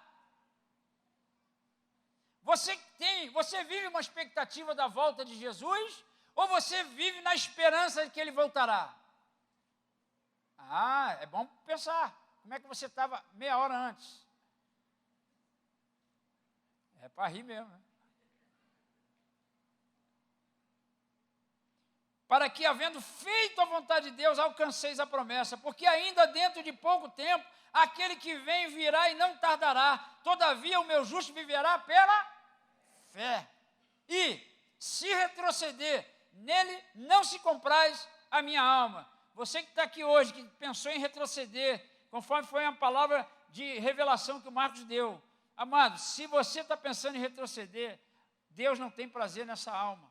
Você vive uma expectativa da volta de Jesus ou você vive na esperança de que ele voltará? É bom pensar. Como é que você estava meia hora antes? É para rir mesmo, né? Para que, havendo feito a vontade de Deus, alcanceis a promessa, porque ainda dentro de pouco tempo, aquele que vem virá e não tardará, todavia o meu justo viverá pela fé. E, se retroceder, nele não se compraz a minha alma. Você que está aqui hoje, que pensou em retroceder, conforme foi a palavra de revelação que o Marcos deu, amado, se você está pensando em retroceder, Deus não tem prazer nessa alma.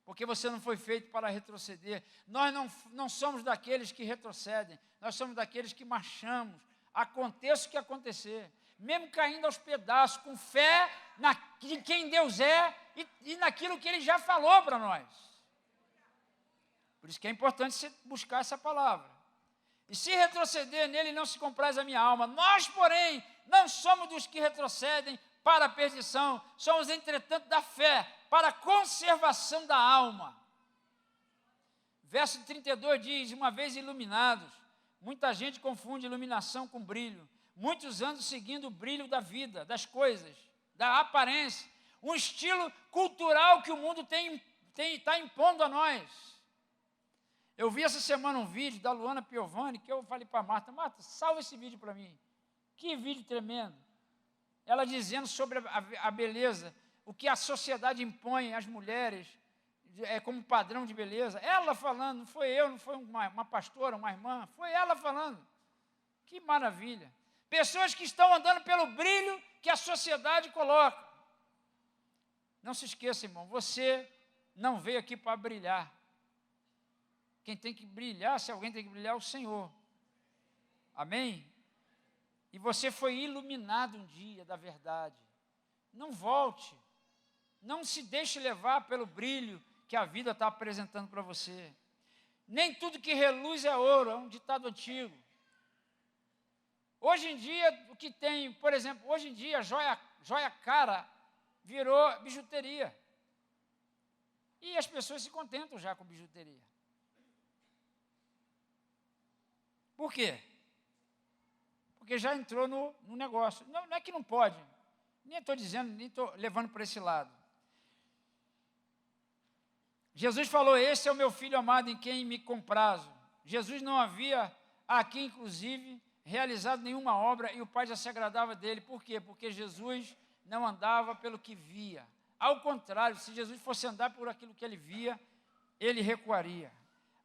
Porque você não foi feito para retroceder. Nós não somos daqueles que retrocedem, nós somos daqueles que marchamos, aconteça o que acontecer, mesmo caindo aos pedaços, com fé em quem Deus é e naquilo que Ele já falou para nós. Por isso que é importante você buscar essa palavra. E se retroceder, nele não se compraz a minha alma. Nós, porém, não somos dos que retrocedem para a perdição, somos, entretanto, da fé, para a conservação da alma. Verso 32 diz, uma vez iluminados, muita gente confunde iluminação com brilho. Muitos anos seguindo o brilho da vida, das coisas, da aparência. Um estilo cultural que o mundo está impondo a nós. Eu vi essa semana um vídeo da Luana Piovani, que eu falei para Marta, salva esse vídeo para mim. Que vídeo tremendo. Ela dizendo sobre a beleza, o que a sociedade impõe às mulheres como padrão de beleza. Ela falando, não foi eu, não foi uma pastora, uma irmã, foi ela falando. Que maravilha. Pessoas que estão andando pelo brilho que a sociedade coloca. Não se esqueça, irmão, você não veio aqui para brilhar. Quem tem que brilhar, se alguém tem que brilhar, é o Senhor. Amém? E você foi iluminado um dia da verdade. Não volte. Não se deixe levar pelo brilho que a vida está apresentando para você. Nem tudo que reluz é ouro, é um ditado antigo. Hoje em dia, o que tem, por exemplo, hoje em dia, joia cara virou bijuteria. E as pessoas se contentam já com bijuteria. Por quê? Porque já entrou no negócio. Não é que não pode. Nem estou dizendo, nem estou levando para esse lado. Jesus falou, esse é o meu filho amado em quem me comprazo. Jesus não havia aqui, inclusive, realizado nenhuma obra e o Pai já se agradava dele. Por quê? Porque Jesus não andava pelo que via. Ao contrário, se Jesus fosse andar por aquilo que ele via, ele recuaria.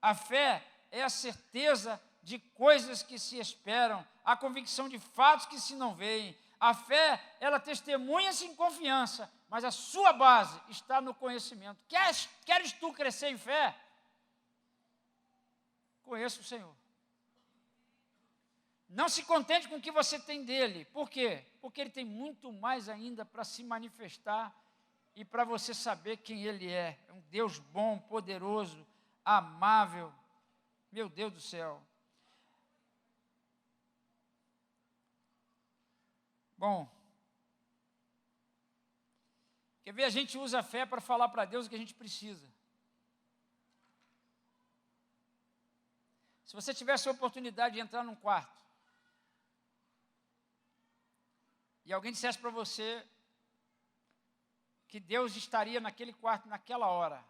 A fé é a certeza de coisas que se esperam, a convicção de fatos que se não veem. A fé, ela testemunha-se em confiança, mas a sua base está no conhecimento. Queres tu crescer em fé? Conheça o Senhor. Não se contente com o que você tem dele. Por quê? Porque ele tem muito mais ainda para se manifestar e para você saber quem ele é. É um Deus bom, poderoso, amável. Meu Deus do céu. Bom, quer ver, a gente usa a fé para falar para Deus o que a gente precisa. Se você tivesse a oportunidade de entrar num quarto e alguém dissesse para você que Deus estaria naquele quarto naquela hora,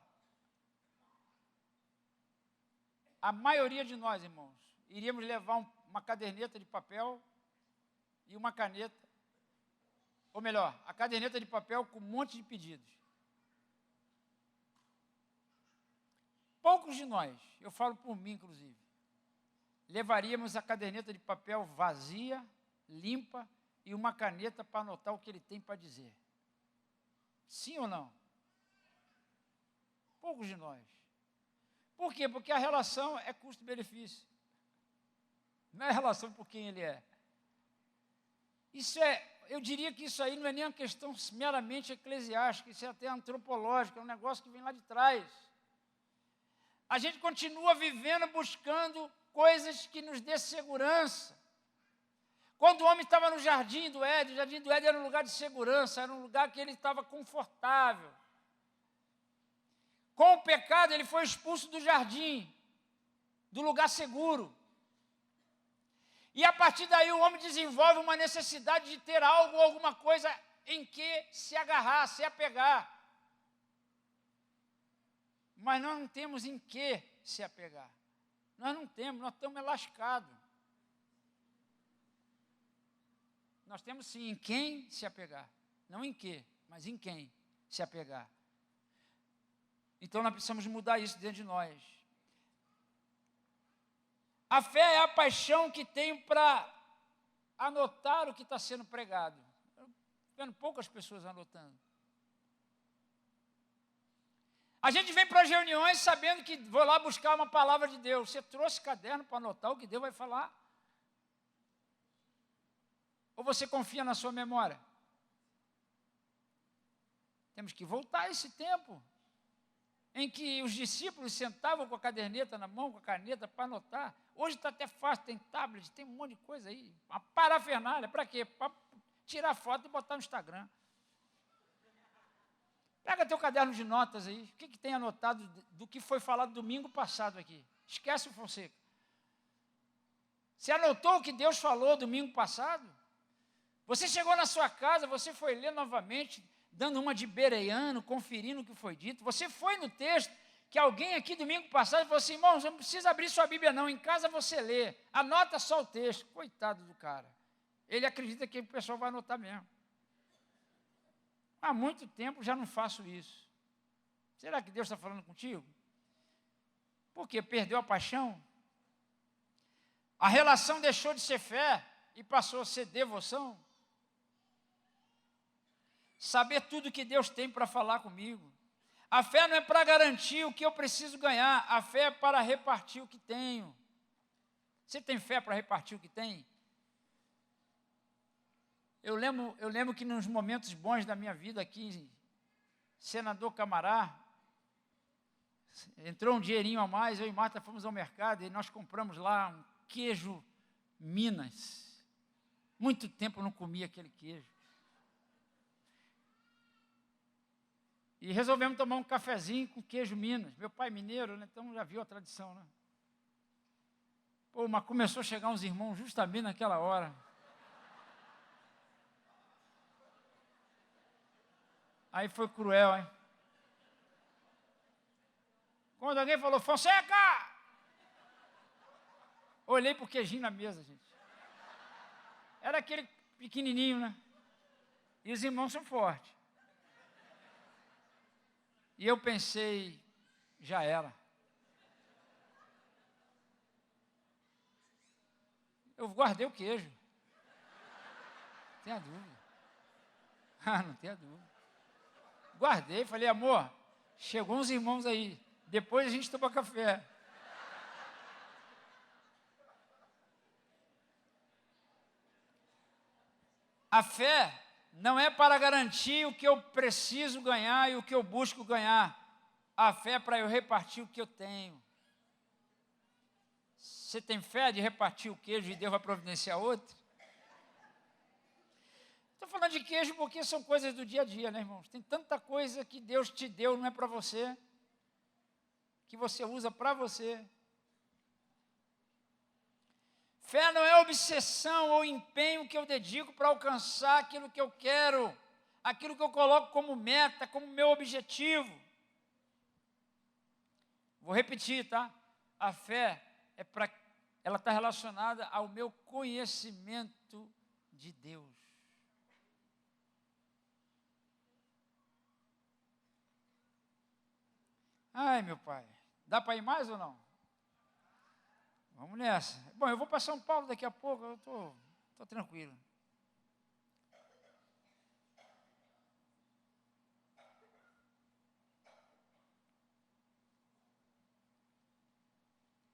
a maioria de nós, irmãos, iríamos levar uma caderneta de papel e uma caneta. Ou melhor, a caderneta de papel com um monte de pedidos. Poucos de nós, eu falo por mim inclusive, levaríamos a caderneta de papel vazia, limpa e uma caneta para anotar o que ele tem para dizer. Sim ou não? Poucos de nós. Por quê? Porque a relação é custo-benefício. Não é relação por quem ele é. Eu diria que isso aí não é nem uma questão meramente eclesiástica, isso é até antropológico, é um negócio que vem lá de trás. A gente continua vivendo, buscando coisas que nos dê segurança, Quando o homem estava no jardim do Éden, o jardim do Éden era um lugar de segurança, era um lugar que ele estava confortável. Com o pecado, ele foi expulso do jardim, do lugar seguro. E a partir daí o homem desenvolve uma necessidade de ter algo, alguma coisa em que se agarrar, se apegar. Mas nós não temos em que se apegar. Nós não temos, nós estamos lascados. Nós temos sim em quem se apegar. Não em que, mas em quem se apegar. Então nós precisamos mudar isso dentro de nós. A fé é a paixão que tenho para anotar o que está sendo pregado. Estou vendo poucas pessoas anotando. A gente vem para as reuniões sabendo que vou lá buscar uma palavra de Deus. Você trouxe caderno para anotar o que Deus vai falar? Ou você confia na sua memória? Temos que voltar a esse tempo em que os discípulos sentavam com a caderneta na mão, com a caneta para anotar. Hoje está até fácil, tem tablet, tem um monte de coisa aí. Uma parafernália, para quê? Para tirar foto e botar no Instagram. Pega teu caderno de notas aí, o que tem anotado do que foi falado domingo passado aqui? Esquece o Fonseca. Você anotou o que Deus falou domingo passado? Você chegou na sua casa, você foi ler novamente, dando uma de bereano, conferindo o que foi dito. Você foi no texto que alguém aqui domingo passado falou assim, irmão, você não precisa abrir sua Bíblia não, em casa você lê, anota só o texto. Coitado do cara. Ele acredita que o pessoal vai anotar mesmo. Há muito tempo já não faço isso. Será que Deus está falando contigo? Porque perdeu a paixão? A relação deixou de ser fé e passou a ser devoção? Saber tudo que Deus tem para falar comigo. A fé não é para garantir o que eu preciso ganhar, a fé é para repartir o que tenho. Você tem fé para repartir o que tem? Eu lembro que nos momentos bons da minha vida aqui, Senador Camará, entrou um dinheirinho a mais, eu e Marta fomos ao mercado e nós compramos lá um queijo Minas. Muito tempo eu não comia aquele queijo. E resolvemos tomar um cafezinho com queijo Minas. Meu pai é mineiro, né? Então já viu a tradição, né? Pô, mas começou a chegar uns irmãos justamente naquela hora. Aí foi cruel, hein? Quando alguém falou, Fonseca! Olhei para o queijinho na mesa, gente. Era aquele pequenininho, né? E os irmãos são fortes. E eu pensei, já era. Eu guardei o queijo. Não tenha dúvida. Não tenha dúvida. Guardei, falei, amor, chegou uns irmãos aí. Depois a gente toma café. A fé não é para garantir o que eu preciso ganhar e o que eu busco ganhar. A fé é para eu repartir o que eu tenho. Você tem fé de repartir o queijo e Deus vai providenciar outro? Estou falando de queijo porque são coisas do dia a dia, né, irmãos? Tem tanta coisa que Deus te deu, não é para você, que você usa para você. Fé não é obsessão ou empenho que eu dedico para alcançar aquilo que eu quero, aquilo que eu coloco como meta, como meu objetivo. Vou repetir, tá? A fé ela está relacionada ao meu conhecimento de Deus. Ai, meu pai, dá para ir mais ou não? Vamos nessa. Bom, eu vou para São Paulo daqui a pouco, eu estou tranquilo.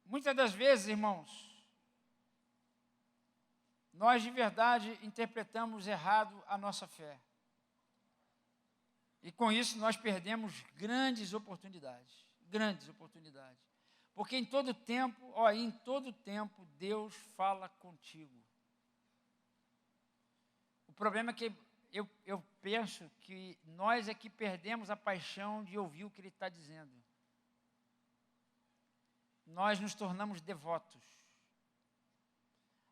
Muitas das vezes, irmãos, nós de verdade interpretamos errado a nossa fé. E com isso nós perdemos grandes oportunidades. Grandes oportunidades. Porque em todo tempo, Deus fala contigo. problema é que eu penso que nós é que perdemos a paixão de ouvir o que ele está dizendo. Nós nos tornamos devotos.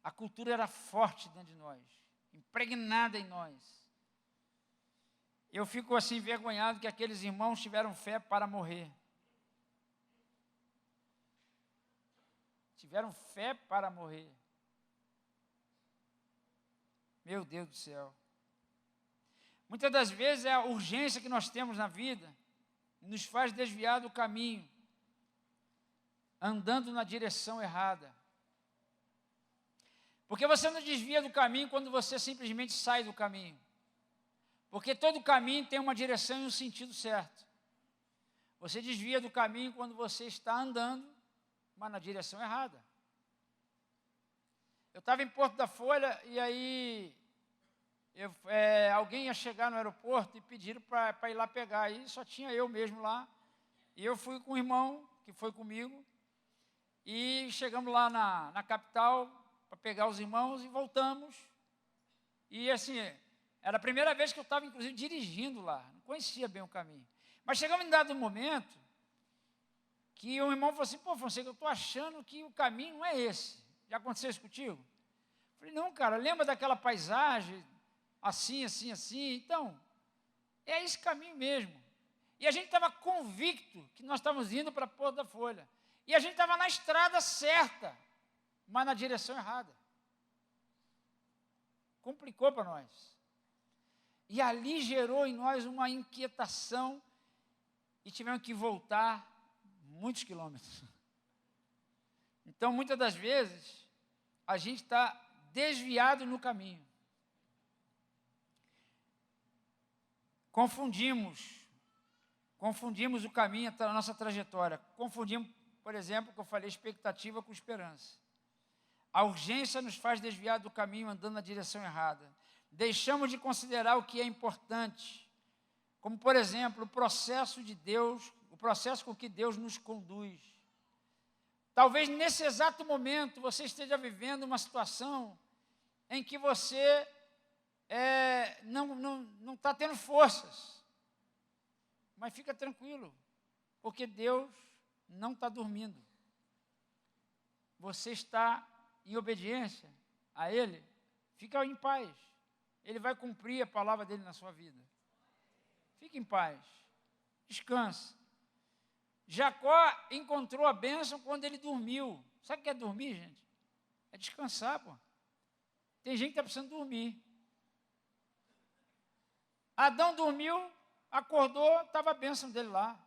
A cultura era forte dentro de nós, impregnada em nós. Eu fico assim envergonhado que aqueles irmãos tiveram fé para morrer. Tiveram fé para morrer. Meu Deus do céu. Muitas das vezes é a urgência que nós temos na vida nos faz desviar do caminho, andando na direção errada. Porque você não desvia do caminho quando você simplesmente sai do caminho. Porque todo caminho tem uma direção e um sentido certo. Você desvia do caminho quando você está andando, mas na direção errada. Eu estava em Porto da Folha e aí alguém ia chegar no aeroporto e pediram para ir lá pegar. E só tinha eu mesmo lá. E eu fui com o irmão que foi comigo. E chegamos lá na capital para pegar os irmãos e voltamos. E assim, era a primeira vez que eu estava, inclusive, dirigindo lá. Não conhecia bem o caminho. Mas chegamos em dado momento que o irmão falou assim, pô, Fonseca, eu estou achando que o caminho não é esse. Já aconteceu isso contigo? Eu falei, não, cara, lembra daquela paisagem, assim, assim, assim? Então, é esse caminho mesmo. E a gente estava convicto que nós estávamos indo para Porto da Folha. E a gente estava na estrada certa, mas na direção errada. Complicou para nós. E ali gerou em nós uma inquietação e tivemos que voltar muitos quilômetros. Então, muitas das vezes, a gente está desviado no caminho. Confundimos o caminho, a nossa trajetória. Confundimos, por exemplo, que eu falei, expectativa com esperança. A urgência nos faz desviar do caminho andando na direção errada. Deixamos de considerar o que é importante, como, por exemplo, o processo de Deus, o processo com que Deus nos conduz. Talvez nesse exato momento você esteja vivendo uma situação em que você não está tendo forças. Mas fica tranquilo, porque Deus não está dormindo. Você está em obediência a Ele, fica em paz. Ele vai cumprir a palavra dele na sua vida. Fique em paz, descanse. Jacó encontrou a bênção quando ele dormiu. Sabe o que é dormir, gente? É descansar, pô. Tem gente que está precisando dormir. Adão dormiu, acordou, estava a bênção dele lá.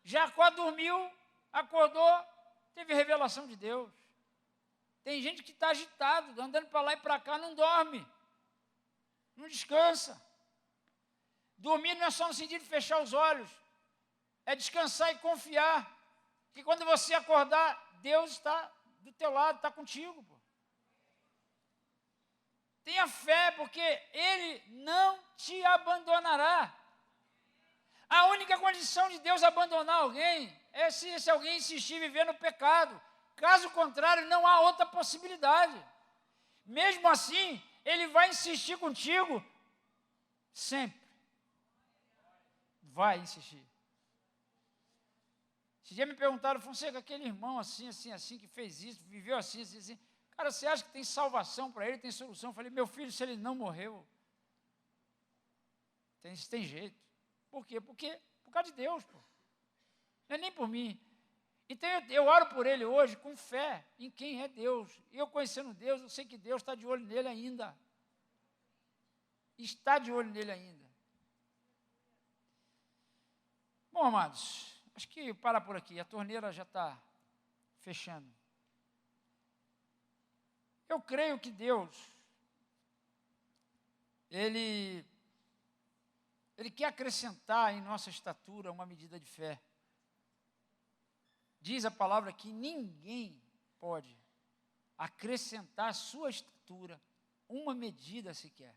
Jacó dormiu, acordou, teve revelação de Deus. Tem gente que está agitado, andando para lá e para cá, não dorme. Não descansa. Dormir não é só no sentido de fechar os olhos. É descansar e confiar que quando você acordar, Deus está do teu lado, está contigo. Pô. Tenha fé, porque Ele não te abandonará. A única condição de Deus abandonar alguém é se esse alguém insistir em viver no pecado. Caso contrário, não há outra possibilidade. Mesmo assim, Ele vai insistir contigo sempre. Vai insistir. Esse dia me perguntaram, Fonseca, aquele irmão assim, assim, assim, que fez isso, viveu assim, assim, assim. Cara, você acha que tem salvação para ele, tem solução? Eu falei, meu filho, se ele não morreu, tem jeito. Por quê? Porque por causa de Deus, pô. Não é nem por mim. Então eu oro por ele hoje com fé em quem é Deus. E eu conhecendo Deus, eu sei que Deus está de olho nele ainda. Está de olho nele ainda. Bom, amados, acho que para por aqui, a torneira já está fechando. Eu creio que Deus, Ele quer acrescentar em nossa estatura uma medida de fé. Diz a palavra que ninguém pode acrescentar à sua estatura uma medida sequer.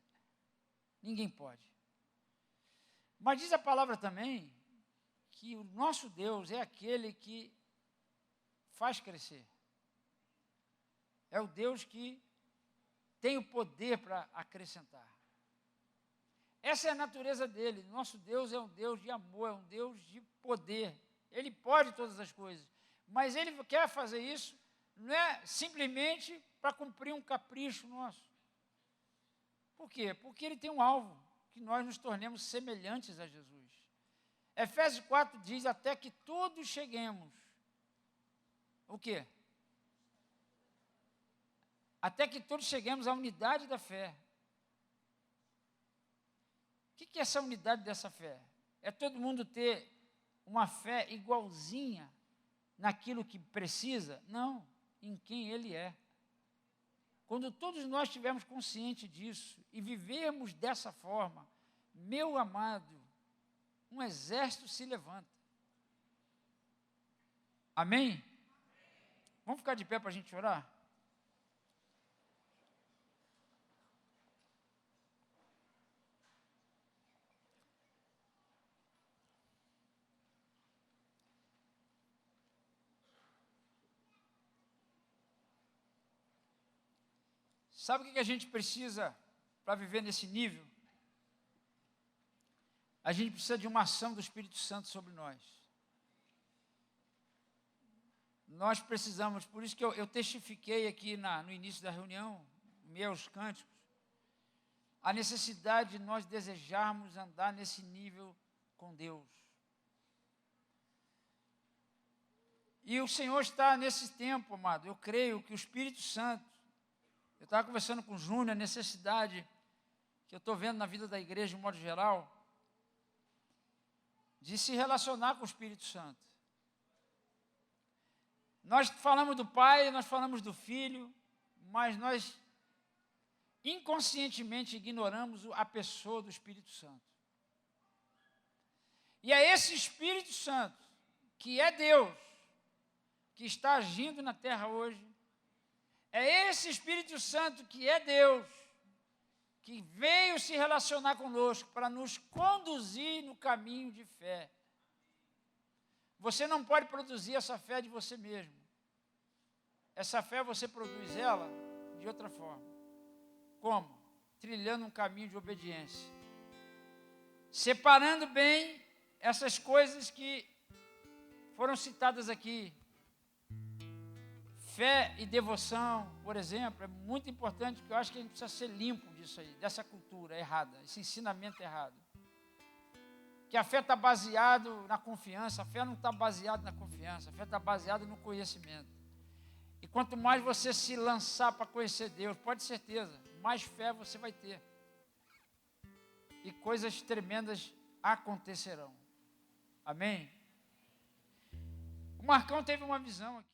Ninguém pode. Mas diz a palavra também que o nosso Deus é aquele que faz crescer. É o Deus que tem o poder para acrescentar. Essa é a natureza dele. Nosso Deus é um Deus de amor, é um Deus de poder. Ele pode todas as coisas, mas ele quer fazer isso não é simplesmente para cumprir um capricho nosso. Por quê? Porque ele tem um alvo, que nós nos tornemos semelhantes a Jesus. Efésios 4 diz, até que todos cheguemos. O quê? Até que todos cheguemos à unidade da fé. O que é essa unidade dessa fé? É todo mundo ter uma fé igualzinha naquilo que precisa? Não, em quem ele é. Quando todos nós estivermos conscientes disso e vivermos dessa forma, meu amado, um exército se levanta. Amém? Vamos ficar de pé para a gente orar? Sabe o que a gente precisa para viver nesse nível? A gente precisa de uma ação do Espírito Santo sobre nós. Nós precisamos, por isso que eu testifiquei aqui no início da reunião, meus cânticos, a necessidade de nós desejarmos andar nesse nível com Deus. E o Senhor está nesse tempo, amado. Eu creio que o Espírito Santo, eu estava conversando com o Júnior, a necessidade que eu estou vendo na vida da igreja, de modo geral, de se relacionar com o Espírito Santo. Nós falamos do Pai, nós falamos do Filho, mas nós inconscientemente ignoramos a pessoa do Espírito Santo. E é esse Espírito Santo, que é Deus, que está agindo na terra hoje. É esse Espírito Santo que é Deus, que veio se relacionar conosco para nos conduzir no caminho de fé. Você não pode produzir essa fé de você mesmo. Essa fé você produz ela de outra forma. Como? Trilhando um caminho de obediência. Separando bem essas coisas que foram citadas aqui. Fé e devoção, por exemplo, é muito importante, porque eu acho que a gente precisa ser limpo disso aí, dessa cultura errada, esse ensinamento errado. Que a fé está baseada na confiança, a fé não está baseada na confiança, a fé está baseada no conhecimento. E quanto mais você se lançar para conhecer Deus, pode ter certeza, mais fé você vai ter. E coisas tremendas acontecerão. Amém? O Marcão teve uma visão aqui.